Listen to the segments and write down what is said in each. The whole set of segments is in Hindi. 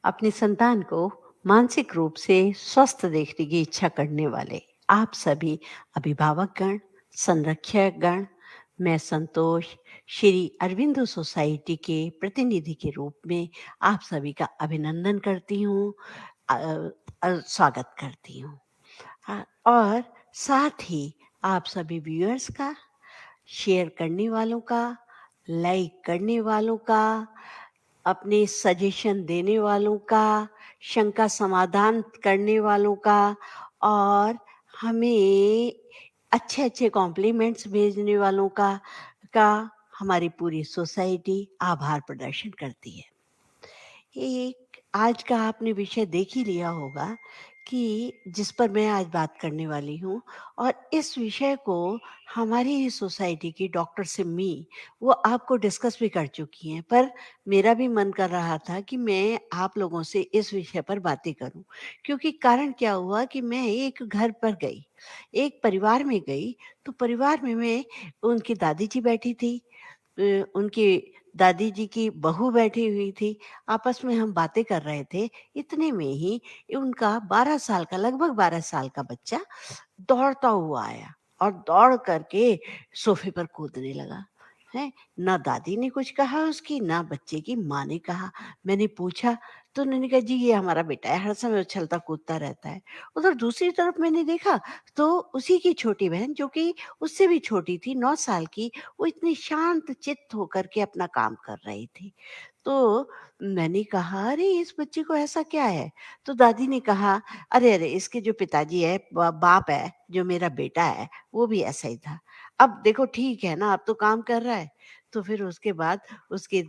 अपनी संतान को मानसिक रूप से स्वस्थ देखने की इच्छा करने वाले आप सभी अभिभावकगण, संरक्षकगण, मैं संतोष श्री अरविंदो सोसाइटी के प्रतिनिधि के रूप में आप सभी का अभिनंदन करती हूँ, स्वागत करती हूँ। और साथ ही आप सभी व्यूअर्स का, शेयर करने वालों का, लाइक करने वालों का, अपने सजेशन देने वालों का, शंका समाधान करने वालों का और हमें अच्छे-अच्छे कॉम्प्लीमेंट्स भेजने वालों का हमारी पूरी सोसाइटी आभार प्रदर्शन करती है। एक आज का आपने विषय देख ही लिया होगा कि जिस पर मैं आज बात करने वाली हूँ, और इस विषय को हमारी ही सोसाइटी की डॉक्टर सिम्मी वो आपको डिस्कस भी कर चुकी हैं, पर मेरा भी मन कर रहा था कि मैं आप लोगों से इस विषय पर बातें करूं। क्योंकि कारण क्या हुआ कि मैं एक घर पर गई, एक परिवार में गई, तो परिवार में मैं उनकी दादी जी बैठी थी, उनकी दादी जी की बहू बैठी हुई थी, आपस में हम बातें कर रहे थे। इतने में ही उनका 12 साल का, लगभग 12 साल का बच्चा दौड़ता हुआ आया और दौड़ करके सोफ़े पर कूदने लगा, हैं? ना दादी ने कुछ कहा उसकी, ना बच्चे की माँ ने कहा। मैंने पूछा तो उन्होंने कहा, जी ये हमारा बेटा है, हर समय उछलता कूदता रहता है। उधर दूसरी तरफ मैंने देखा तो उसी की छोटी बहन, जो कि उससे भी छोटी थी, 9 साल की, वो इतनी शांत चित्त होकर के अपना काम कर रही थी। तो मैंने कहा, अरे इस बच्चे को ऐसा क्या है? तो दादी ने कहा, अरे अरे इसके जो पिताजी है, बाप है, जो मेरा बेटा है, वो भी ऐसा ही था। अब देखो ठीक है ना, अब तो काम कर रहा है। तो फिर उसके बाद उसकी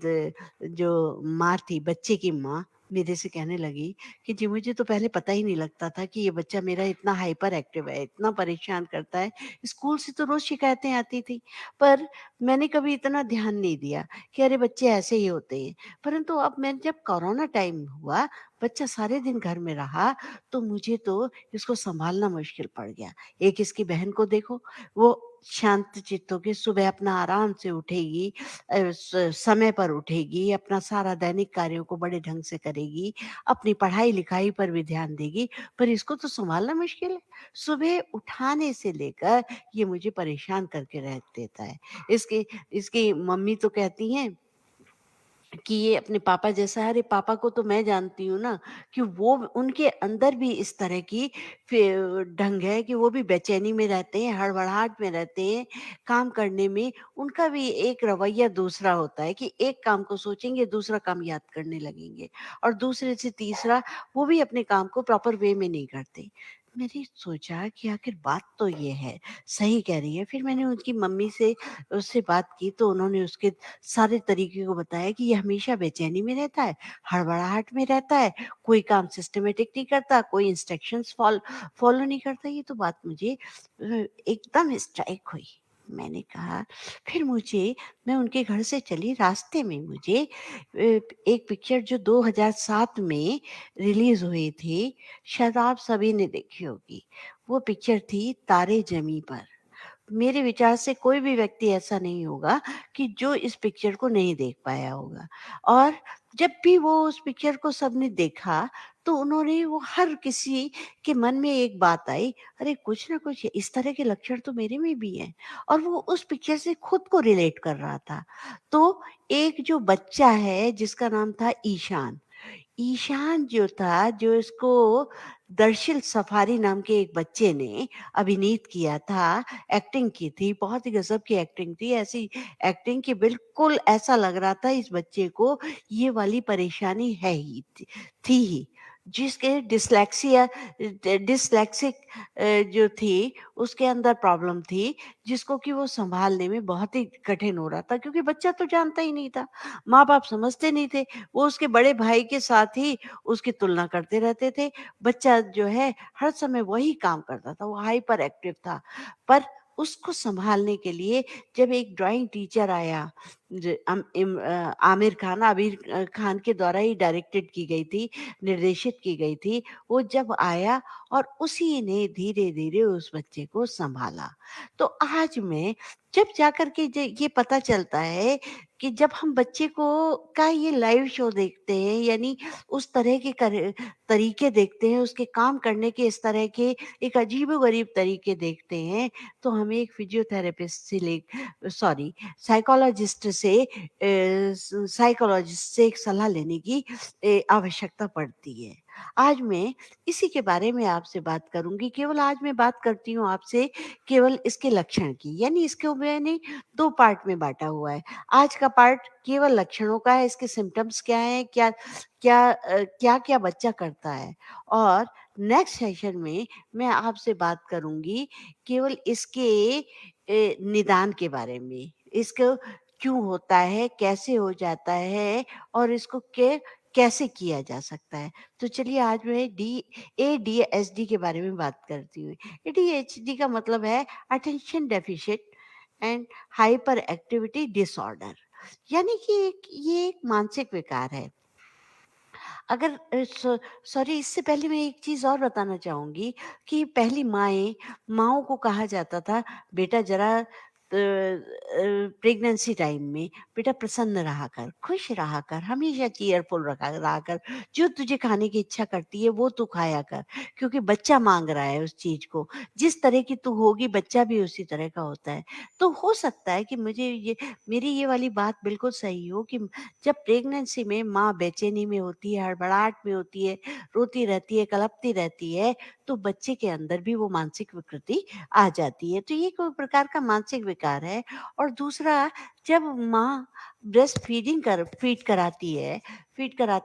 जो माँ थी, बच्चे की माँ, मेरे से कहने लगी कि जी मुझे तो पहले पता ही नहीं लगता था कि ये बच्चा मेरा इतना हाइपर एक्टिव है, इतना परेशान करता है। स्कूल से तो रोज शिकायतें आती थी, पर मैंने कभी इतना ध्यान नहीं दिया कि अरे बच्चे ऐसे ही होते हैं। परंतु अब मैं, जब कोरोना टाइम हुआ, बच्चा सारे दिन घर में रहा, तो मुझे तो इसको सँभालना मुश्किल पड़ गया। एक इसकी बहन को देखो, वो शांत चित्त होके सुबह अपना आराम से उठेगी, समय पर उठेगी, अपना सारा दैनिक कार्यों को बड़े ढंग से करेगी, अपनी पढ़ाई-लिखाई पर भी ध्यान देगी, पर इसको तो सँभालना मुश्किल है। सुबह उठाने से लेकर ये मुझे परेशान करके रख देता है। इसकी इसकी मम्मी तो कहती हैं कि ये अपने पापा जैसा है। अरे पापा को तो मैं जानती हूँ ना, कि वो उनके अंदर भी इस तरह की ढंग है कि वो भी बेचैनी में रहते हैं, हड़बड़ाहट में रहते हैं, काम करने में उनका भी एक रवैया दूसरा होता है कि एक काम को सोचेंगे, दूसरा काम याद करने लगेंगे, और दूसरे से तीसरा वो भी अपने काम को प्रॉपर वे में नहीं करते। मैंने सोचा कि आखिर बात तो ये है, सही कह रही है। फिर मैंने उनकी मम्मी से उससे बात की, तो उन्होंने उसके सारे तरीके को बताया कि ये हमेशा बेचैनी में रहता है, हड़बड़ाहट में रहता है, कोई काम सिस्टमैटिक नहीं करता, कोई इंस्ट्रक्शंस फॉलो नहीं करता। ये तो बात मुझे एकदम स्ट्राइक हुई। मैंने कहा, फिर मुझे, मैं उनके घर से चली, रास्ते में मुझे एक पिक्चर जो 2007 में रिलीज़ हुई थी, शायद आप सभी ने देखी होगी। वो पिक्चर थी तारे ज़मीं पर। मेरे विचार से कोई भी व्यक्ति ऐसा नहीं होगा कि जो इस पिक्चर को नहीं देख पाया होगा। और जब भी वो उस पिक्चर को सबने देखा, तो उन्होंने, वो हर किसी के मन में एक बात आई, अरे कुछ ना कुछ इस तरह के लक्षण तो मेरे में भी हैं। और वो उस पिक्चर से खुद को रिलेट कर रहा था। तो एक जो बच्चा है जिसका नाम था ईशान, ईशान जो था, जो इसको दरअसल सफारी नाम के एक बच्चे ने अभिनीत किया था, एक्टिंग की थी, बहुत ही गज़ब की एक्टिंग थी। ऐसी एक्टिंग कि बिल्कुल ऐसा लग रहा था इस बच्चे को ये वाली परेशानी है ही, थी ही। जिसके डिस्लेक्सिया, डिस्लेक्सिक जो थी, उसके अंदर प्रॉब्लम थी, जिसको कि वो सँभालने में बहुत ही कठिन हो रहा था, क्योंकि बच्चा तो जानता ही नहीं था, माँ-बाप समझते नहीं थे। वो उसके बड़े भाई के साथ ही उसकी तुलना करते रहते थे। बच्चा जो है हर समय वही काम करता था, वो हाइपर एक्टिव था। पर उसको सँभालने के लिए जब एक ड्राइंग टीचर आया, आमिर खान के द्वारा ही डायरेक्टेड की गई थी, निर्देशित की गई थी। वो जब आया और उसी ने धीरे-धीरे उस बच्चे को सँभाला। तो आज मैं, जब जाकर के ये पता चलता है कि जब हम बच्चे को का ये लाइव शो देखते हैं, यानी उस तरह के तरीके देखते हैं, उसके काम करने के इस तरह के एक अजीबो-गरीब तरीके देखते हैं, तो हमें एक फिजियोथेरेपिस्ट से ले सॉरी साइकोलॉजिस्ट से साइकोलॉजिस्ट से एक सलाह लेने की आवश्यकता पड़ती है। आज मैं इसी के बारे में आपसे बात करूँगी। केवल आज मैं बात करती हूँ आपसे केवल इसके लक्षण की, यानी इसको मैंने 2 पार्ट में बाँटा हुआ है। आज का पार्ट केवल लक्षणों का है, इसके सिम्पटम्स क्या हैं, क्या-क्या बच्चा करता है, और नेक्स्ट सेशन में मैं आपसे बात करूँगी केवल इसके निदान के बारे में। इसको क्यों होता है, कैसे हो जाता है और इसको कैसे किया जा सकता है। तो चलिए आज मैं एडीएचडी के बारे में बात करती हूँ। एडीएचडी का मतलब है attention deficit and hyper activity disorder, यानी कि ये एक मानसिक विकार है। अगर सॉरी, इससे पहले मैं एक चीज़ और बताना चाहूँगी कि पहली माँओं को कहा जाता था, बेटा ज़रा प्रेग्नेंसी टाइम में बेटा प्रसन्न रहा कर, खुश रहा कर, हमेशा चीयरफुल रखा रहा कर, जो तुझे खाने की इच्छा करती है वो तू खाया कर, क्योंकि बच्चा माँग रहा है उस चीज़ को। जिस तरह की तू होगी बच्चा भी उसी तरह का होता है। तो हो सकता है कि मुझे ये मेरी ये वाली बात बिल्कुल सही हो कि जब प्रेगनेंसी में माँ बेचैनी में होती है, हड़बड़ाहट में होती है, रोती रहती है, कलपती रहती है, तो बच्चे के अंदर भी वो मानसिक विकृति आ जाती है। तो ये एक प्रकार का मानसिक विकार है। और दूसरा, जब माँ ब्रेस्ट फीड कराती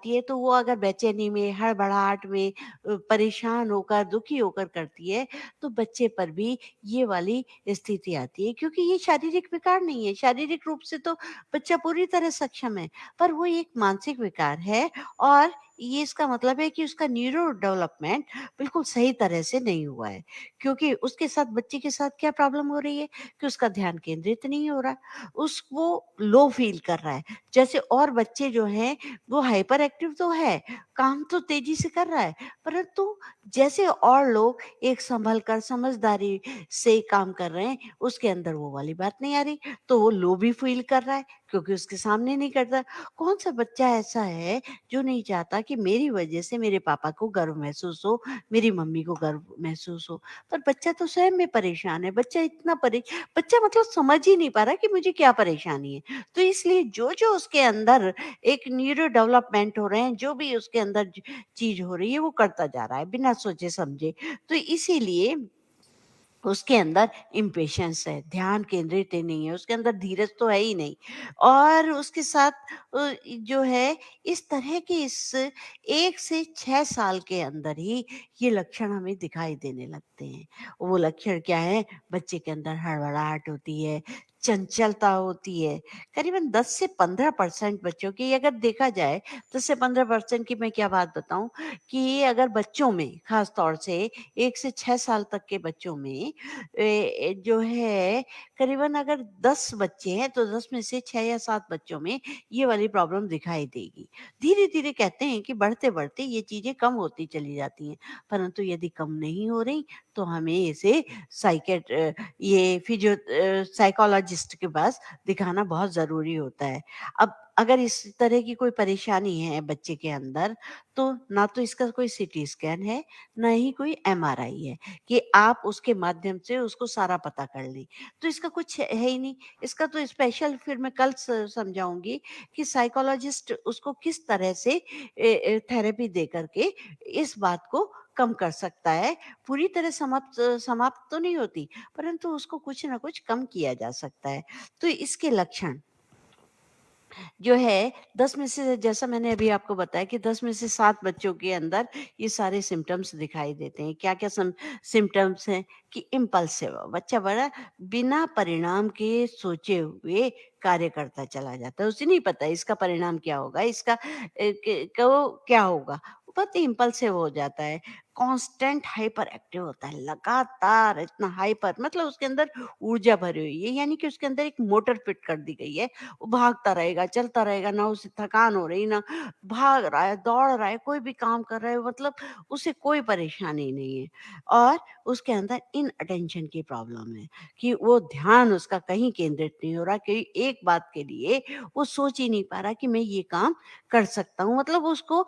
है तो वो अगर बेचैनी में, हड़बड़ाहट में, परेशान होकर, दुखी होकर करती है, तो बच्चे पर भी ये वाली स्थिति आती है, क्योंकि ये शारीरिक विकार नहीं है। शारीरिक रूप से तो बच्चा पूरी तरह सक्षम है, पर वो एक मानसिक विकार है, और ये इसका मतलब है कि उसका न्यूरो डेवलपमेंट बिल्कुल सही तरह से नहीं हुआ है। क्योंकि उसके साथ, बच्चे के साथ क्या प्रॉब्लम हो रही है कि उसका ध्यान केंद्रित नहीं हो रहा, वो लो फील कर रहा है। जैसे और बच्चे जो हैं वो हाइपर एक्टिव तो है, काम तो तेजी से कर रहा है, परंतु जैसे और लोग एक संभल कर समझदारी से काम कर रहे हैं, उसके अंदर वो वाली बात नहीं आ रही, तो वो लो भी फील कर रहा है, क्योंकि उसके सामने नहीं करता। कौन सा बच्चा ऐसा है जो नहीं चाहता कि मेरी वजह से मेरे पापा को गर्व महसूस हो, मेरी मम्मी को गर्व महसूस हो? पर बच्चा तो स्वयं में परेशान है। बच्चा मतलब समझ ही नहीं पा रहा कि मुझे क्या परेशानी है। तो इसलिए जो-जो उसके अंदर एक न्यूरो डेवलपमेंट हो रहे हैं, जो भी उसके अंदर चीज़ हो रही है, वो करता जा रहा है बिना सोचे-समझे। तो इसीलिए उसके अंदर इम्पेशंस है, ध्यान केंद्रित ही नहीं है, उसके अंदर धीरज तो है ही नहीं। और उसके साथ जो है, इस तरह के इस 1 से 6 साल के अंदर ही ये लक्षण हमें दिखाई देने लगते हैं। वो लक्षण क्या है? बच्चे के अंदर हड़बड़ाहट होती है, चंचलता होती है। करीबन 10 से 15% बच्चों की, अगर देखा जाए 10 से 15% की मैं क्या बात बताऊँ, कि अगर बच्चों में ख़ास तौर से 1 से 6 साल तक के बच्चों में जो है, करीबन अगर 10 बच्चे हैं तो 10 में से 6 या 7 बच्चों में ये वाली प्रॉब्लम दिखाई देगी। धीरे-धीरे कहते हैं कि बढ़ते-बढ़ते ये चीज़ें कम होती चली जाती हैं, परंतु यदि कम नहीं हो रही तो हमें इसे ये साइकोलॉजिस्ट के पास दिखाना बहुत ज़रूरी होता है। अब अगर इस तरह की कोई परेशानी है बच्चे के अंदर, तो ना तो इसका कोई सीटी स्कैन है, ना ही कोई एमआरआई है कि आप उसके माध्यम से उसको सारा पता कर लें। तो इसका कुछ है ही नहीं। इसका तो स्पेशल फिर मैं कल समझाऊँगी कि साइकोलॉजिस्ट उसको किस तरह से थेरेपी दे कर के इस बात को कम कर सकता है। पूरी तरह समाप्त तो नहीं होती, परंतु उसको कुछ न कुछ कम किया जा सकता है। तो इसके लक्षण जो है, 10 में से, जैसा मैंने अभी आपको बताया कि 10 में से 7 बच्चों के अंदर ये सारे सिम्पटम्स दिखाई देते हैं। क्या-क्या सिम्पटम्स हैं कि इम्पल्सिव, बच्चा बड़ा बिना परिणाम के सोचे हुए कार्य करता चला जाता है। उसे नहीं पता इसका परिणाम क्या होगा, इसका क्या होगा। वो बहुत इम्पल्सिव हो जाता है। कांस्टेंट हाइपर एक्टिव होता है, लगातार इतना हाइपर, मतलब उसके अंदर ऊर्जा भरी हुई है, यानी कि उसके अंदर एक मोटर फिट कर दी गई है। वो भागता रहेगा, चलता रहेगा, ना उसे थकान हो रही, ना भाग रहा है, दौड़ रहा है, कोई भी काम कर रहा है, मतलब उसे कोई परेशानी नहीं है। और उसके अंदर इनअटेंशन की प्रॉब्लम है कि वो ध्यान उसका कहीं केंद्रित नहीं हो रहा, कि एक बात के लिए वो सोच ही नहीं पा रहा कि मैं ये काम कर सकता हूँ। मतलब उसको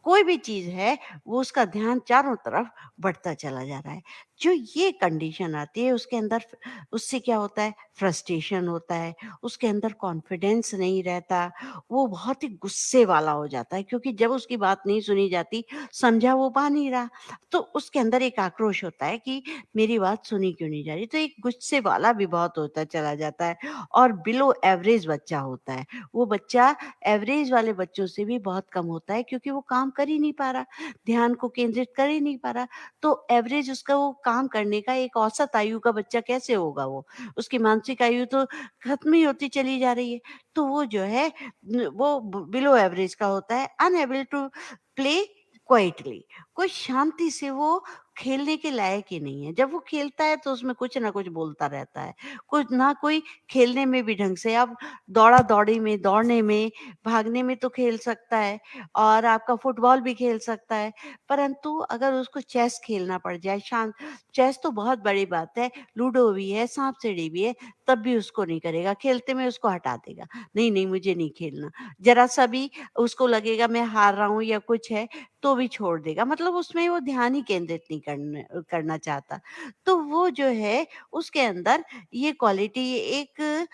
कोई भी चीज़ है, वो उसका ध्यान चारों तरफ बढ़ता चला जा रहा है। जो ये कंडीशन आती है उसके अंदर, उससे क्या होता है, फ्रस्ट्रेशन होता है, उसके अंदर कॉन्फिडेंस नहीं रहता, वो बहुत ही गुस्से वाला हो जाता है, क्योंकि जब उसकी बात नहीं सुनी जाती, समझा वो पा नहीं रहा, तो उसके अंदर एक आक्रोश होता है कि मेरी बात सुनी क्यों नहीं जा रही, तो एक गुस्से वाला भी बहुत होता चला जाता है। और बिलो एवरेज बच्चा होता है, वो बच्चा एवरेज वाले बच्चों से भी बहुत कम होता है, क्योंकि वो काम कर ही नहीं पा रहा, ध्यान को केंद्रित कर ही नहीं पा रहा। तो एवरेज उसका वो काम करने का एक औसत आयु का बच्चा कैसे होगा वो? उसकी मानसिक आयु तो खत्म ही होती चली जा रही है। तो वो जो है वो बिलो एवरेज का होता है, अनएबल टू प्ले क्वाइटली, कोई शांति से वो खेलने के लायक ही नहीं है। जब वो खेलता है तो उसमें कुछ ना कुछ बोलता रहता है, कुछ ना कोई खेलने में भी ढंग से, अब दौड़ा दौड़ी में, दौड़ने में, भागने में तो खेल सकता है, और आपका फुटबॉल भी खेल सकता है, परंतु अगर उसको चेस खेलना पड़ जाए, शांत, चेस तो बहुत बड़ी बात है, लूडो भी है, सांप सीढ़ी भी है, तब भी उसको नहीं करेगा, खेलते में उसको हटा देगा, नहीं नहीं मुझे नहीं खेलना। जरा सा भी उसको लगेगा मैं हार रहा हूँ या कुछ है, तो भी छोड़ देगा, मतलब उसमें वो ध्यान ही केंद्रित नहीं करने करना चाहता। तो वो जो है उसके अंदर ये क्वालिटी, एक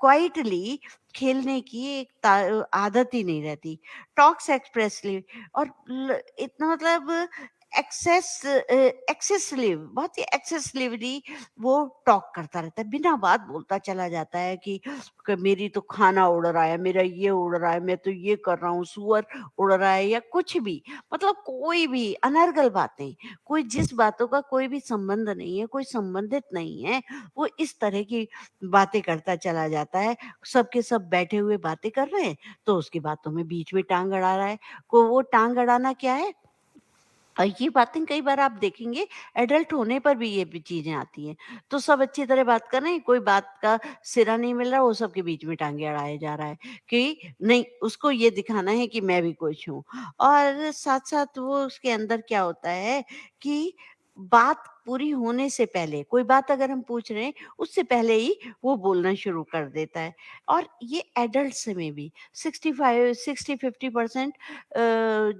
क्वाइटली खेलने की एक आदत ही नहीं रहती, टॉक्स एक्सप्रेसली, और इतना मतलब एक्सेसिव, बहुत ही एक्सेसिवली वो टॉक करता रहता है, बिना बात बोलता चला जाता है कि मेरी तो खाना उड़ रहा है, मेरा ये उड़ रहा है, मैं तो ये कर रहा हूँ, सुअर उड़ रहा है, या कुछ भी, मतलब कोई भी अनर्गल बातें, कोई जिस बातों का कोई भी संबंध नहीं है, कोई संबंधित नहीं है, वो इस तरह की बातें करता चला जाता है। सबके सब बैठे हुए बातें कर रहे हैं, तो उसकी बातों में बीच में टांग अड़ा रहा है। को वो टांग अड़ाना क्या है, ये बातें कई बार आप देखेंगे एडल्ट होने पर भी ये भी चीज़ें आती हैं। तो सब अच्छी तरह बात कर रहे हैं, कोई बात का सिरा नहीं मिल रहा, वो सबके बीच में टाँगे अड़ाए जा रहा है कि नहीं, उसको ये दिखाना है कि मैं भी कुछ हूँ। और साथ-साथ वो उसके अंदर क्या होता है कि बात पूरी होने से पहले, कोई बात अगर हम पूछ रहे हैं, उससे पहले ही वो बोलना शुरू कर देता है। और ये एडल्ट्स में भी 65 60-50%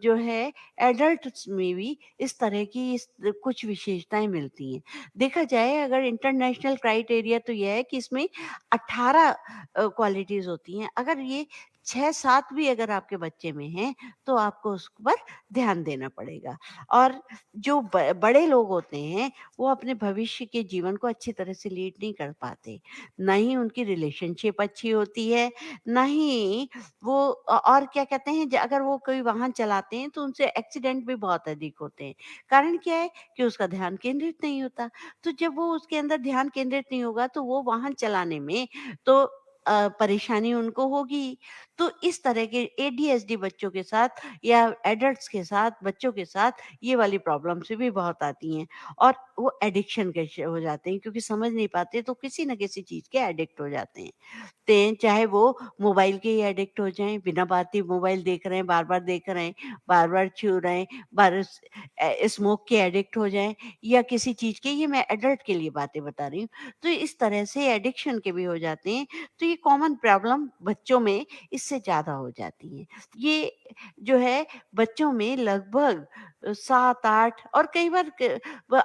जो है एडल्ट्स में भी इस तरह की कुछ विशेषताएँ मिलती हैं। देखा जाए अगर इंटरनेशनल क्राइटेरिया तो ये है कि इसमें 18 क्वालिटीज़ होती हैं। अगर ये 6-7 भी अगर आपके बच्चे में हैं, तो आपको उस पर ध्यान देना पड़ेगा। और जो बड़े लोग होते हैं, वो अपने भविष्य के जीवन को अच्छी तरह से लीड नहीं कर पाते। ना ही उनकी रिलेशनशिप अच्छी होती है, ना ही वो और क्या कहते हैं, अगर वो कोई वाहन चलाते हैं तो उनसे एक्सीडेंट भी बहुत अधिक होते हैं। कारण क्या है कि उसका ध्यान केंद्रित नहीं होता। तो जब वो उसके अंदर ध्यान केंद्रित नहीं होगा तो वो वाहन चलाने में तो परेशानी उनको होगी। तो इस तरह के एडीएचडी बच्चों के साथ या एडल्ट्स के साथ, बच्चों के साथ ये वाली प्रॉब्लम्स भी बहुत आती हैं, और वो एडिक्शन के हो जाते हैं, क्योंकि समझ नहीं पाते तो किसी न किसी चीज़ के एडिक्ट हो जाते हैं। चाहे वो मोबाइल के ही एडिक्ट हो जाएँ, बिना बात ही मोबाइल देख रहे हैं, बार-बार देख रहे हैं, बार-बार छू रहे हैं, स्मोक के एडिक्ट हो जाएँ, या किसी चीज़ के, ये मैं एडल्ट के लिए बातें बता रही हूँ। तो इस तरह से एडिक्शन के भी हो जाते हैं, तो ये कॉमन प्रॉब्लम बच्चों में इससे ज़्यादा हो जाती है। ये जो है बच्चों में लगभग 7-8, और कई बार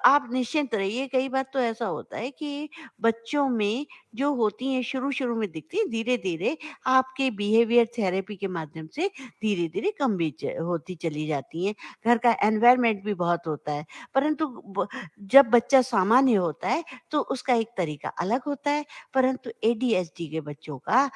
आप निश्चिंत रहिए, कई बार तो ऐसा होता है कि बच्चों में जो होती हैं शुरू-शुरू में दिखती हैं, धीरे-धीरे आपके बिहेवियर थेरेपी के माध्यम से धीरे-धीरे कम भी होती चली जाती हैं। घर का एनवायरनमेंट भी बहुत होता है, परंतु जब बच्चा सामान्य होता है तो उसका एक तरीका अलग होता है, परंतु एडीएचडी के बच्चों का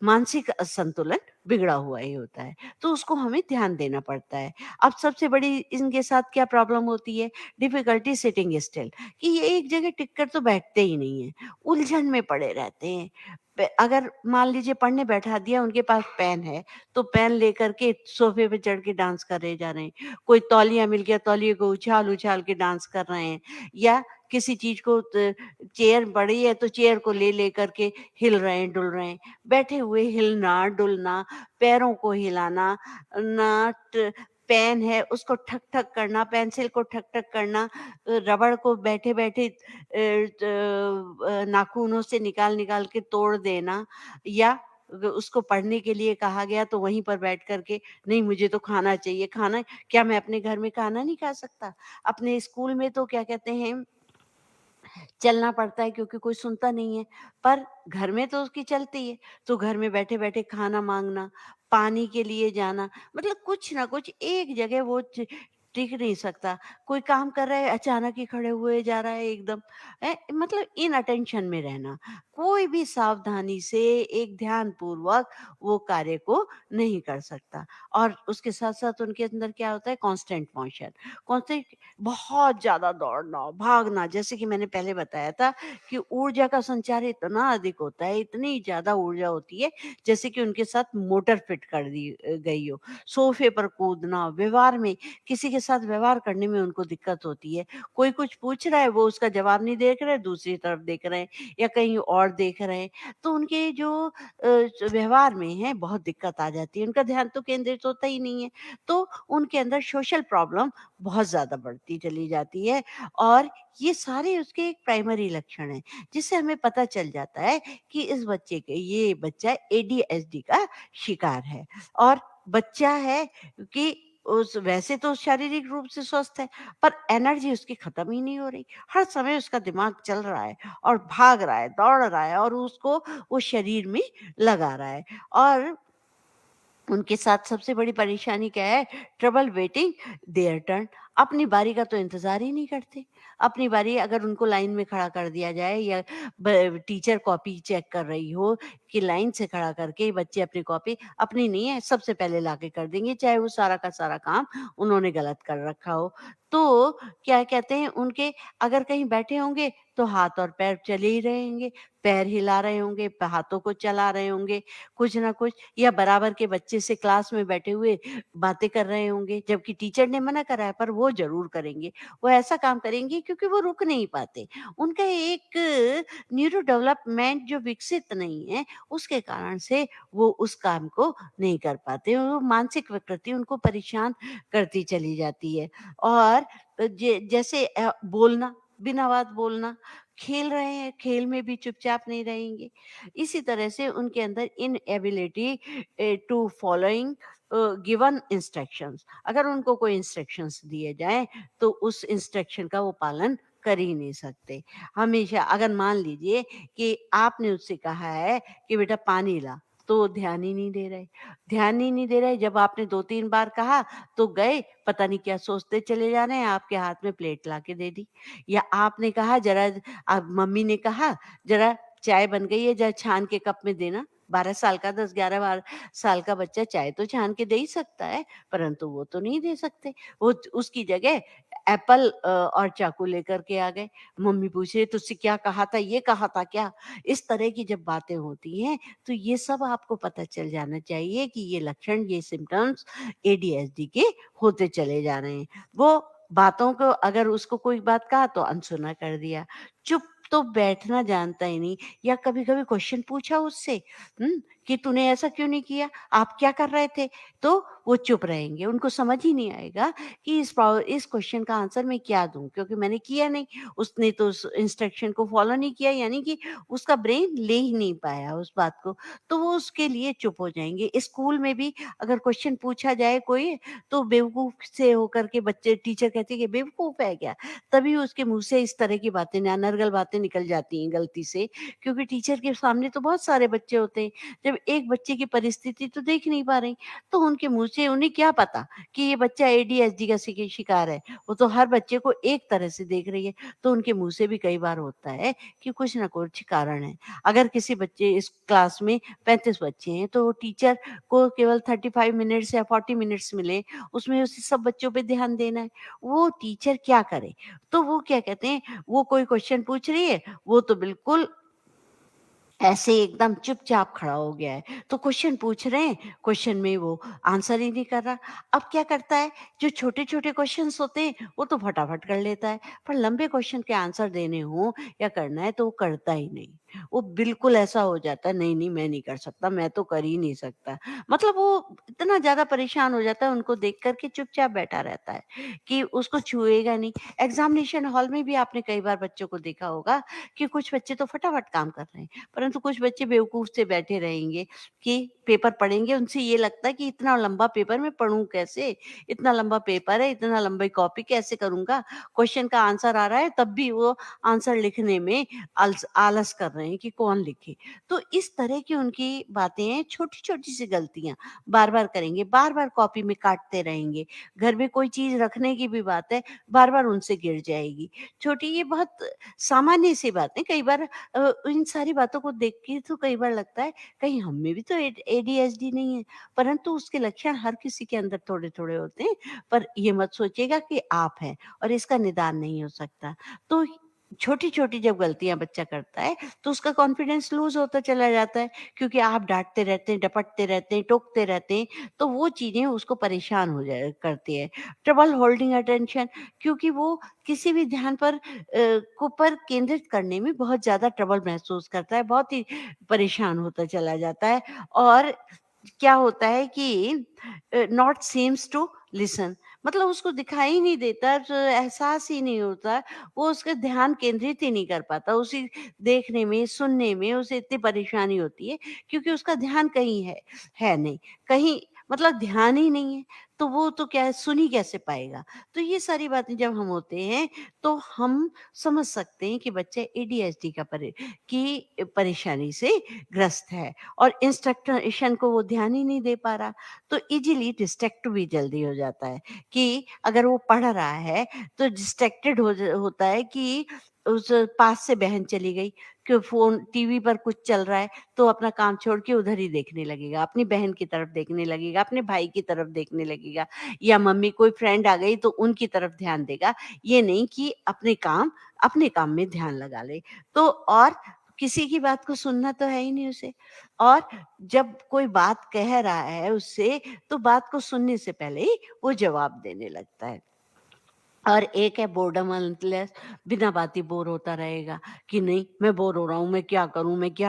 मानसिक असंतुलन बिगड़ा हुआ ही होता है, तो उसको हमें ध्यान देना पड़ता है। अब सबसे बड़ी इनके साथ क्या प्रॉब्लम होती है, डिफिकल्टी सिटिंग स्टिल, कि ये एक जगह टिक कर तो बैठते ही नहीं हैं, उलझन में पड़े रहते हैं। अगर मान लीजिए पढ़ने बैठा दिया, उनके पास पेन है, तो पेन लेकर के सोफ़े पे चढ़ के डांस करे जा रहे हैं। कोई तौलिया मिल गया, तौलिए को उछाल-उछाल के डांस कर रहे हैं, या किसी चीज़ को चेयर पड़ी है तो चेयर को ले कर के हिल रहे हैं, डुल रहे हैं। बैठे हुए हिलना, डुलना, पैरों को हिलाना, ना ट पेन है उसको ठक-ठक करना, पेंसिल को ठक-ठक करना, रबड़ को बैठे-बैठे नाखूनों से निकाल-निकाल के तोड़ देना, या उसको पढ़ने के लिए कहा गया तो वहीं पर बैठ कर के नहीं, मुझे तो खाना चाहिए, खाना क्या मैं अपने घर में खाना नहीं खा सकता? अपने स्कूल में तो क्या कहते हैं, चलना पड़ता है क्योंकि कोई सुनता नहीं है, पर घर में तो उसकी चलती है। तो घर में बैठे-बैठे खाना माँगना, पानी के लिए जाना, मतलब कुछ ना कुछ एक जगह वो टिक नहीं सकता। कोई काम कर रहा है, अचानक ही खड़े हुए जा रहा है एकदम। मतलब इनअटेंशन में रहना। कोई भी सावधानी से एक ध्यानपूर्वक वो कार्य को नहीं कर सकता। और उसके साथ-साथ उनके अंदर क्या होता है, कांस्टेंट मोशन। कांस्टेंट बहुत ज़्यादा दौड़ना, भागना, जैसे कि मैंने पहले बताया था कि ऊर्जा का संचार इतना अधिक होता है, इतनी ज़्यादा ऊर्जा होती है, जैसे कि उनके साथ मोटर फिट कर दी गई हो। सोफ़े पर कूदना, व्यवहार में किसी के साथ व्यवहार करने में उनको दिक्कत होती है। कोई कुछ पूछ रहा है, वो उसका जवाब नहीं देख रहे, दूसरी तरफ देख रहे हैं या कहीं और देख रहे हैं। तो उनके जो व्यवहार में है बहुत दिक्कत आ जाती है, उनका ध्यान तो केंद्रित होता ही नहीं है। तो उनके अंदर सोशल प्रॉब्लम बहुत ज़्यादा बढ़ती चली जाती है, और ये सारे उसके एक प्राइमरी लक्षण हैं, जिससे हमें पता चल जाता है कि इस बच्चे के ये बच्चा एडीएचडी का शिकार है। और बच्चा है कि उस वैसे तो शारीरिक रूप से स्वस्थ है, पर एनर्जी उसकी खत्म ही नहीं हो रही। हर समय उसका दिमाग चल रहा है और भाग रहा है, दौड़ रहा है, और उसको वो शरीर में लगा रहा है। और उनके साथ सबसे बड़ी परेशानी क्या है? Trouble waiting there turn. अपनी बारी का तो इंतज़ार ही नहीं करते। अपनी बारी अगर उनको लाइन में खड़ा कर दिया जाए, या टीचर कॉपी चेक कर रही हो कि लाइन से खड़ा करके बच्चे अपनी कॉपी अपनी नहीं है, सबसे पहले लाके कर देंगे, चाहे वो सारा का सारा काम उन्होंने गलत कर रखा हो। तो क्या कहते हैं, उनके अगर कहीं बैठे होंगे तो हाथ और पैर चले ही रहेंगे, पैर हिला रहे होंगे, हाथों को चला रहे होंगे, कुछ ना कुछ, या बराबर के बच्चे से क्लास में बैठे हुए बातें कर रहे होंगे, जबकि टीचर ने मना करा है, पर वो ज़रूर करेंगे। वो ऐसा काम करेंगे क्योंकि वो रुक नहीं पाते। उनका एक न्यूरो डेवलपमेंट जो विकसित नहीं है, उसके कारण से वो उस काम को नहीं कर पाते। वो मानसिक विकृति उनको परेशान करती चली जाती है। और जैसे बोलना, बिना बात बोलना, खेल रहे हैं, खेल में भी चुपचाप नहीं रहेंगे। इसी तरह से उनके अंदर inability to following given instructions. अगर उनको कोई इंस्ट्रक्शंस दिए जाएँ, तो उस इंस्ट्रक्शन का वो पालन कर ही नहीं सकते। हमेशा अगर मान लीजिए कि आपने उससे कहा है कि बेटा पानी ला, तो वो ध्यान ही नहीं दे रहे। ध्यान ही नहीं दे रहे, जब आपने 2-3 बार कहा तो गए, पता नहीं क्या सोचते चले जा रहे हैं, आपके हाथ में प्लेट ला के दे दी। या आपने कहा ज़रा, अब मम्मी ने कहा ज़रा चाय बन गई है, ज़रा छान के कप में देना। 12 साल का, 10-11 बार साल का बच्चा चाय तो छान के दे ही सकता है, परंतु वो तो नहीं दे सकते। वो उसकी जगह एप्पल और चाकू लेकर के आ गए। मम्मी पूछ रही, तुझसे क्या कहा था, ये कहा था क्या? इस तरह की जब बातें होती हैं, तो ये सब आपको पता चल जाना चाहिए कि ये लक्षण, ये सिम्पटम्स एडीएचडी के होते चले जा रहे हैं। वो बातों को, अगर उसको कोई बात कहा तो अनसुना कर दिया। चुप तो बैठना जानता ही नहीं, या कभी-कभी क्वेश्चन पूछा उससे, कि तूने ऐसा क्यों नहीं किया? आप क्या कर रहे थे? तो वो चुप रहेंगे। उनको समझ ही नहीं आएगा कि इस क्वेश्चन का आंसर मैं क्या दूँ? क्योंकि मैंने किया नहीं। उसने तो उस इंस्ट्रक्शन को फॉलो नहीं किया, यानी कि उसका ब्रेन ले ही नहीं पाया उस बात को। तो वो उसके लिए चुप हो जाएँगे। स्कूल में भी अगर क्वेश्चन पूछा जाए कोई, तो बेवकूफ से होकर के बच्चे, टीचर कहती है कि बेवकूफ है क्या? तभी उसके मुँह से इस तरह की बातें, अनर्गल बातें निकल जाती हैं गलती से, क्योंकि टीचर के सामने तो बहुत सारे बच्चे होते हैं। जब एक बच्चे की परिस्थिति तो देख नहीं पा रही, तो उनके मुँह से उन्हें क्या पता कि ये बच्चा एडीएचडी का शिकार है। वो तो हर बच्चे को एक तरह से देख रही है, तो उनके मुँह से भी कई बार होता है कि कुछ ना कुछ कारण है। अगर किसी बच्चे, इस क्लास में 35 बच्चे हैं, तो टीचर को केवल 35 मिनट्स या 40 मिनट्स मिले, उसमें उसे सब बच्चों पे ध्यान देना है। वो टीचर क्या करे? तो वो क्या कहते हैं, वो कोई क्वेश्चन पूछ रही है, वो तो बिल्कुल ऐसे एकदम चुपचाप खड़ा हो गया है। तो क्वेश्चन पूछ रहे हैं, क्वेश्चन में वो आंसर ही नहीं कर रहा। अब क्या करता है, जो छोटे-छोटे क्वेश्चन्स होते हैं, वो तो फटाफट कर लेता है, पर लंबे क्वेश्चन के आंसर देने हों या करना है तो वो करता ही नहीं। वो बिल्कुल ऐसा हो जाता है, नहीं, नहीं मैं नहीं कर सकता, मैं तो कर ही नहीं सकता। मतलब वो इतना ज़्यादा परेशान हो जाता है उनको देख कर के चुपचाप बैठा रहता है, कि उसको छुएगा नहीं। एग्ज़ामिनेशन हॉल में भी आपने कई बार बच्चों को देखा होगा कि कुछ बच्चे तो फटाफट काम कर रहे हैं। परंतु कुछ बच्चे बेवकूफ से बैठे रहेंगे कि पेपर पढ़ेंगे, उनसे ये लगता है कि इतना लंबा पेपर मैं पढ़ूँ कैसे? इतना लंबा पेपर है, इतना लंबी कॉपी कैसे करूँगा? क्वेश्चन का आंसर आ रहा है तब भी वो आंसर लिखने में आलस कर रहे हैं कि कौन लिखे। तो इस तरह की उनकी बातें हैं, छोटी-छोटी सी गलतियाँ बार-बार करेंगे, बार-बार कॉपी में काटते रहेंगे। घर में कोई चीज़ रखने की भी बात है, बार-बार उनसे गिर जाएगी। छोटी ये बहुत सामान्य सी बातें, कई बार इन सारी बातों को देख के तो कई बार लगता है कहीं हम में भी तो एडीएचडी नहीं है, परंतु उसके लक्षण हर किसी के अंदर थोड़े-थोड़े होते हैं, पर ये मत सोचिएगा कि आप हैं और इसका निदान नहीं हो सकता। तो छोटी-छोटी जब गलतियाँ बच्चा करता है, तो उसका कॉन्फिडेंस लूज़ होता चला जाता है, क्योंकि आप डाँटते रहते हैं, डपटते रहते हैं, टोकते रहते हैं, तो वो चीज़ें उसको परेशान हो जाया करती है। ट्रबल होल्डिंग अटेंशन, क्योंकि वो किसी भी ध्यान पर केंद्रित करने में बहुत ज़्यादा ट्रबल महसूस करता है, बहुत ही परेशान होता चला जाता है और क्या होता है कि नॉट सीम्स टू लिसन, मतलब उसको दिखाई नहीं देता, जो एहसास ही नहीं होता, वो उसका ध्यान केंद्रित ही नहीं कर पाता, उसी देखने में, सुनने में उसे इतनी परेशानी होती है क्योंकि उसका ध्यान कहीं है नहीं, कहीं मतलब ध्यान ही नहीं है, तो वो तो क्या है, सुन ही कैसे पाएगा? तो ये सारी बातें जब हम होते हैं, तो हम समझ सकते हैं कि बच्चा एडीएचडी की परेशानी से ग्रस्त है और इंस्ट्रक्शन को वो ध्यान ही नहीं दे पा रहा, तो इजीली डिस्ट्रैक्ट भी जल्दी हो जाता है कि अगर वो पढ़ रहा है तो डिस्ट्रैक्टेड होता है कि उस पास से बहन चली गई, कि फोन टीवी पर कुछ चल रहा है तो अपना काम छोड़ के उधर ही देखने लगेगा, अपनी बहन की तरफ देखने लगेगा, अपने भाई की तरफ देखने लगेगा, या मम्मी कोई फ्रेंड आ गई तो उनकी तरफ ध्यान देगा, ये नहीं कि अपने काम में ध्यान लगा ले। तो और किसी की बात को सुनना तो है ही नहीं उसे, और जब कोई बात कह रहा है उससे, तो बात को सुनने से पहले ही वो जवाब देने लगता है। और एक है बोर्डम अनलेस, बिना बात ही बोर होता रहेगा कि नहीं मैं बोर हो रहा हूँ, मैं क्या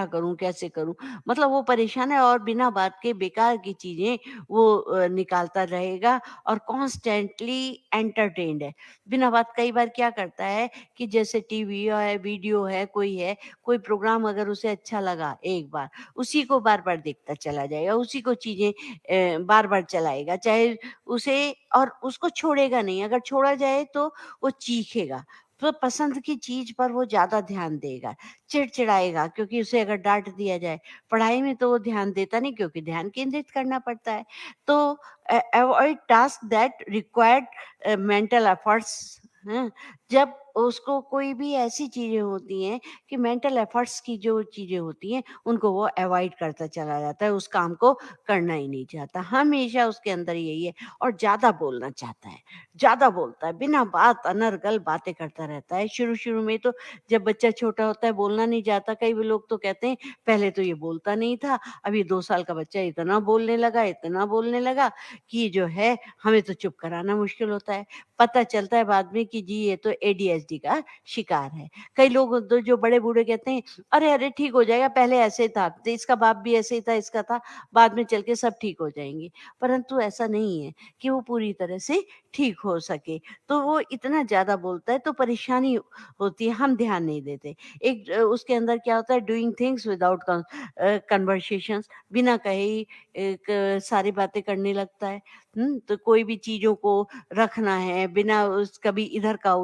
करूँ, कैसे करूँ? मतलब वो परेशान है और बिना बात के बेकार की चीज़ें वो निकालता रहेगा और कॉन्स्टेंटली एंटरटेन्ड है। बिना बात कई बार क्या करता है कि जैसे टीवी है, वीडियो है, कोई प्रोग्राम अगर उसे अच्छा लगा एक बार, उसी को बार-बार देखता चला जाएगा, उसी को चीज़ें बार-बार चलाएगा, चाहे उसे और उसको छोड़ेगा नहीं, अगर छोड़ा जाए तो वो चीखेगा। तो पसंद की चीज़ पर वो ज़्यादा ध्यान देगा, चिड़चिड़ाएगा क्योंकि उसे अगर डाँट दिया जाए, पढ़ाई में तो वो ध्यान देता नहीं क्योंकि ध्यान केंद्रित करना पड़ता है। तो avoid task that required mental efforts, हैं? जब उसको कोई भी ऐसी चीज़ें होती हैं कि मेंटल एफर्ट्स की जो चीज़ें होती हैं, उनको वो अवॉइड करता चला जाता है, उस काम को करना ही नहीं चाहता। हमेशा उसके अंदर यही है और ज़्यादा बोलना चाहता है, ज़्यादा बोलता है, बिना बात अनर्गल बातें करता रहता है। शुरू-शुरू में तो जब बच्चा छोटा होता है, बोलना नहीं चाहता, कई लोग तो कहते हैं पहले तो ये बोलता नहीं था, अभी 2 साल का बच्चा इतना बोलने लगा कि जो है हमें तो चुप कराना मुश्किल होता है। पता चलता है बाद में कि जी ये तो एडीएचडी का शिकार है। कई लोग तो जो बड़े-बूढ़े कहते हैं, "अरे, अरे ठीक हो जाएगा, पहले ऐसे था, तो इसका बाप भी ऐसे ही था, इसका था, बाद में चल के सब ठीक हो जाएँगे।" परंतु ऐसा नहीं है कि वो पूरी तरह से ठीक हो सके। तो वो इतना ज़्यादा बोलता है तो परेशानी होती है, हम ध्यान नहीं देते। उसके अंदर क्या होता है, डूइंग थिंग्स विदाउट कन्वर्सेशंस, बिना कहे ही सारी बातें करने लगता है। तो कोई भी चीज़ों को रखना है, बिना उस कभी इधर का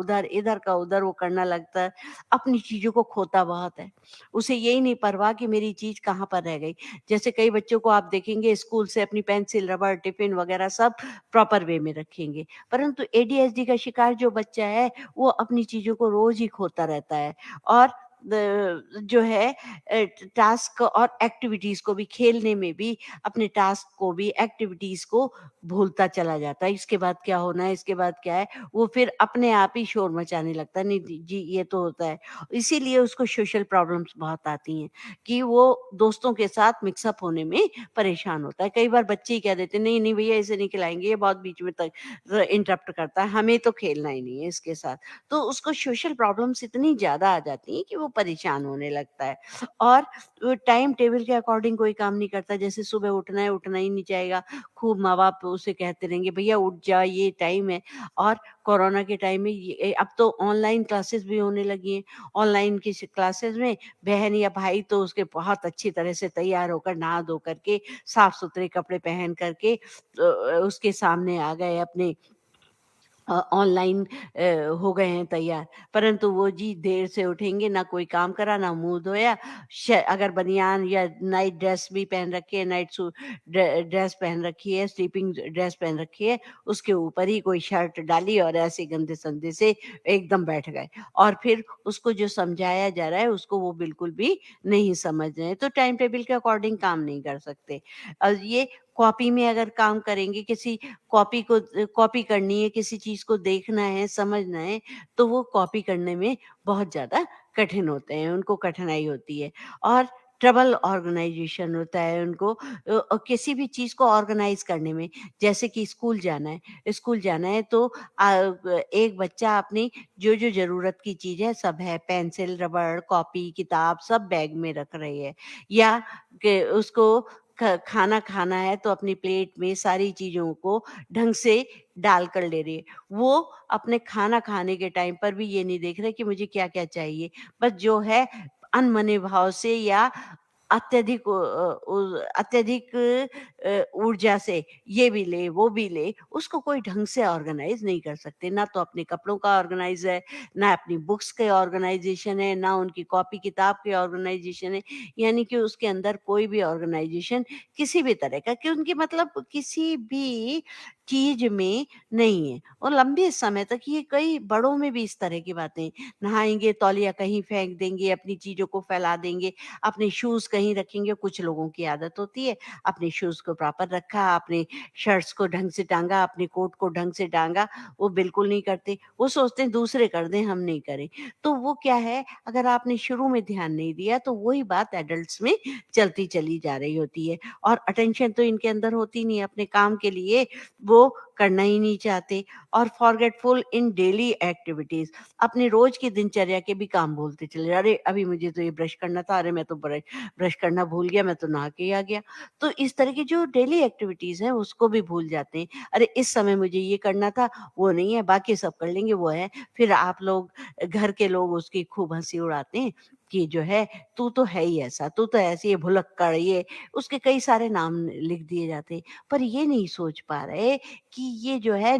उधर वो करना लगता है। अपनी चीज़ों को खोता बहुत है। उसे यही नहीं परवाह कि मेरी चीज़ कहाँ पर रह गई। जैसे कई बच्चों को आप देखेंगे स्कूल से अपनी पेंसिल, रबर, टिफ़िन वगैरह सब प्रॉपर वे में रखेंगे। परंतु एडीएचडी का शिकार जो बच्चा है, वो अपनी चीज़ों को रोज़ ही खोता रहता है और जो है टास्क और एक्टिविटीज़ को भी, खेलने में भी अपने टास्क को भी, एक्टिविटीज़ को भूलता चला जाता है। इसके बाद क्या होना है, इसके बाद क्या है, वो फिर अपने आप ही शोर मचाने लगता है, नहीं जी ये तो होता है। इसीलिए उसको सोशल प्रॉब्लम्स बहुत आती हैं कि वो दोस्तों के साथ मिक्स अप होने में परेशान होता है। कई बार बच्चे ही कह देते हैं, नहीं, नहीं भैया इसे नहीं खिलाएँगे, ये बहुत बीच में तक इंटरप्ट करता है, हमें तो खेलना ही नहीं है इसके साथ। तो उसको सोशल प्रॉब्लम्स इतनी ज़्यादा आ जाती हैं कि वो परेशान होने लगता है। और टाइम टेबल के अकॉर्डिंग कोई काम नहीं करता, जैसे सुबह उठना है, उठना ही नहीं चाहेगा। खूब माँ-बाप उसे कहते रहेंगे, भैया उठ जा, ये टाइम है। और कोरोना के टाइम में अब तो ऑनलाइन क्लासेस भी होने लगी हैं। ऑनलाइन की क्लासेस में बहन या भाई तो उसके बहुत अच्छी तरह से तैयार होकर, नहा धो करके, साफ-सुथरे कपड़े पहन करके उसके सामने आ गए, अपने ऑनलाइन हो गए हैं तैयार, परंतु वो जी देर से उठेंगे, ना कोई काम करा, ना मुँह धोया, अगर बनियान या नाइट ड्रेस भी पहन रखी है, नाइट ड्रेस पहन रखी है, स्लीपिंग ड्रेस पहन रखी है, उसके ऊपर ही कोई शर्ट डाली और ऐसे गंदे-संदे से एकदम बैठ गए। और फिर उसको जो समझाया जा रहा है, उसको वो बिल्कुल भी नहीं समझ रहे हैं, तो टाइम टेबल के अकॉर्डिंग काम नहीं कर सकते। ये कॉपी में अगर काम करेंगे, किसी कॉपी करनी है, किसी चीज़ को देखना है, समझना है, तो वो कॉपी करने में बहुत ज़्यादा कठिन होते हैं, उनको कठिनाई होती है। और ट्रबल ऑर्गनाइज़ेशन होता है उनको, किसी भी चीज़ को ऑर्गनाइज़ करने में। जैसे कि स्कूल जाना है तो एक बच्चा अपनी जो-जो ज़रूरत की चीज़ है सब है, पेंसिल, रबड़, कॉपी, किताब सब बैग में रख रहे हैं। या कि उसको खाना खाना है तो अपनी प्लेट में सारी चीज़ों को ढंग से डाल कर ले रही है। वो अपने खाना खाने के टाइम पर भी ये नहीं देख रहे कि मुझे क्या-क्या चाहिए। बस जो है अनमने भाव से या अत्यधिक ऊर्जा से ये भी ले, वो भी ले, उसको कोई ढंग से ऑर्गनाइज़ नहीं कर सकते। ना तो अपने कपड़ों का ऑर्गनाइज़ है, ना अपनी बुक्स के ऑर्गनाइज़ेशन है, ना उनकी कॉपी किताब के ऑर्गनाइज़ेशन है। यानी कि उसके अंदर कोई भी ऑर्गनाइज़ेशन किसी भी तरह का, कि उनकी मतलब किसी भी चीज़ में नहीं है। और लंबे समय तक ये कई बड़ों में भी इस तरह की बातें, नहाएँगे, तौलिया कहीं फेंक देंगे, अपनी चीज़ों को फैला देंगे, अपने शूज़ कहीं रखेंगे। कुछ लोगों की आदत होती है, अपने शूज़ को प्रॉपर रखा, अपने शर्ट्स को ढंग से टाँगा, अपने कोट को ढंग से टाँगा, वो बिल्कुल नहीं करते। वो सोचते हैं दूसरे कर दें, हम नहीं करें। तो वो क्या है, अगर आपने शुरू में ध्यान नहीं दिया तो वही बात एडल्ट्स में चलती चली जा रही होती है। और अटेंशन तो इनके अंदर होती नहीं है, अपने काम के लिए वो करना ही नहीं चाहते। और फॉरगेटफुल इन डेली एक्टिविटीज़, अपने रोज़ की दिनचर्या के भी काम भूलते चले, अरे! अभी मुझे तो ये ब्रश करना था, अरे! मैं तो ब्रश करना भूल गया, मैं तो नहा के ही आ गया। तो इस तरह की जो डेली एक्टिविटीज़ हैं उसको भी भूल जाते हैं। अरे! इस समय मुझे ये करना था, वो नहीं है, बाकी सब कर लेंगे, वो है। फिर आप लोग, घर के लोग उसकी खूब हँसी उड़ाते हैं कि जो है, "तू तो है ही ऐसा, तू तो ऐसी है भुलक्कड़", ये उसके कई सारे नाम लिख दिए जाते हैं। पर ये नहीं सोच पा रहे कि ये जो है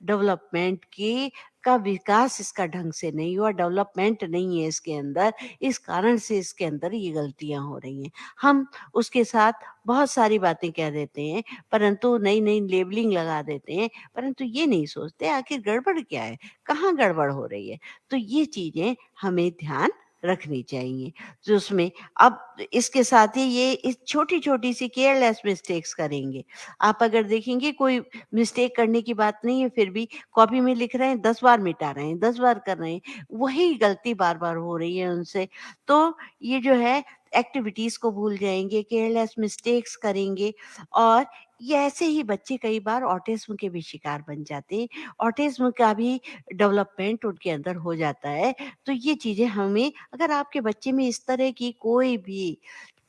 डेवलपमेंट की का विकास इसका ढंग से नहीं हुआ, डेवलपमेंट नहीं है इसके अंदर, इस कारण से इसके अंदर ये गलतियाँ हो रही हैं। हम उसके साथ बहुत सारी बातें कह देते हैं, परंतु नई-नई लेबलिंग लगा देते हैं, परंतु ये नहीं सोचते आखिर गड़बड़ क्या है? कहाँ गड़बड़ हो रही है? तो ये चीज़ें हमें ध्यान रखनी चाहिए। जो उसमें अब इसके साथ ही ये इस छोटी-छोटी सी केयरलेस मिस्टेक्स करेंगे। आप अगर देखेंगे, कोई मिस्टेक करने की बात नहीं है, फिर भी कॉपी में लिख रहे हैं, 10 बार मिटा रहे हैं, 10 बार कर रहे हैं, वही गलती बार-बार हो रही है उनसे। तो ये जो है एक्टिविटीज़ को भूल जाएँगे, केयरलेस मिस्टेक्स करेंगे। और ये ऐसे ही बच्चे कई बार ऑटिज़्म के भी शिकार बन जाते हैं। ऑटिज़्म का भी डेवलपमेंट उनके अंदर हो जाता है। तो ये चीज़ें हमें, अगर आपके बच्चे में इस तरह की कोई भी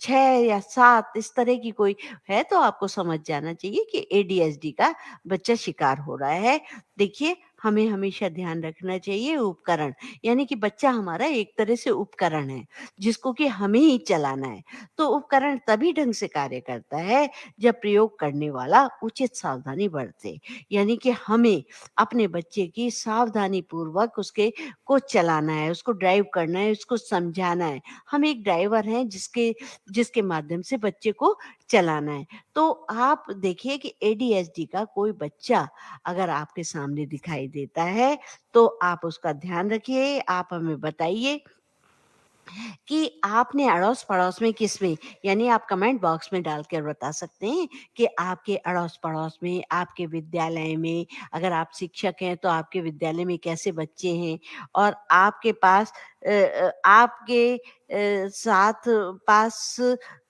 6 या 7 इस तरह की कोई है, तो आपको समझ जाना चाहिए कि एडीएचडी का बच्चा शिकार हो रहा है। देखिए, हमें हमेशा ध्यान रखना चाहिए उपकरण, यानी कि बच्चा हमारा एक तरह से उपकरण है, जिसको कि हमें ही चलाना है। तो उपकरण तभी ढंग से कार्य करता है जब प्रयोग करने वाला उचित सावधानी बरते। यानी कि हमें अपने बच्चे की सावधानी पूर्वक उसके को चलाना है, उसको ड्राइव करना है, उसको समझाना है। हम एक ड्राइवर हैं जिसके जिसके माध्यम से बच्चे को चलाना है। तो आप देखिए कि एडीएचडी का कोई बच्चा अगर आपके सामने दिखाई देता है, तो आप उसका ध्यान रखिए, आप हमें बताइए कि आपने अड़ोस-पड़ोस में किसमें, यानी आप कमेंट बॉक्स में डालकर बता सकते हैं कि आपके अड़ोस-पड़ोस में, आपके विद्यालय में, अगर आप शिक्षक हैं तो आपके विद्यालय में कैसे बच्चे हैं और आपके पास आपके साथ पास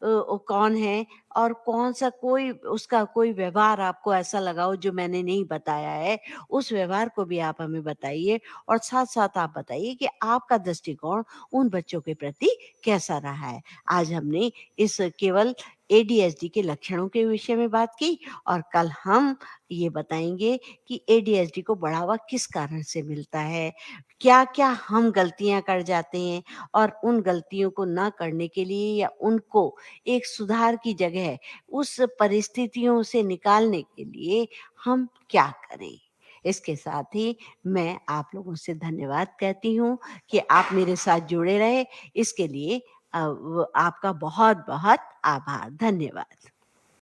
कौन है और कौन-सा कोई उसका कोई व्यवहार आपको ऐसा लगा हो जो मैंने नहीं बताया है, उस व्यवहार को भी आप हमें बताइए और साथ-साथ आप बताइए कि आपका दृष्टिकोण उन बच्चों के प्रति कैसा रहा है। आज हमने इस केवल एडीएचडी के लक्षणों के विषय में बात की और कल हम ये बताएँगे कि एडीएचडी को बढ़ावा किस कारण से मिलता है, क्या-क्या हम गलतियाँ कर जाते हैं और उन गलतियों को ना करने के लिए या उनको एक सुधार की जगह उस परिस्थितियों से निकालने के लिए हम क्या करें? इसके साथ ही मैं आप लोगों से धन्यवाद कहती हूँ कि आप मेरे साथ जुड़े रहे। इसके लिए आपका बहुत-बहुत आभार। धन्यवाद।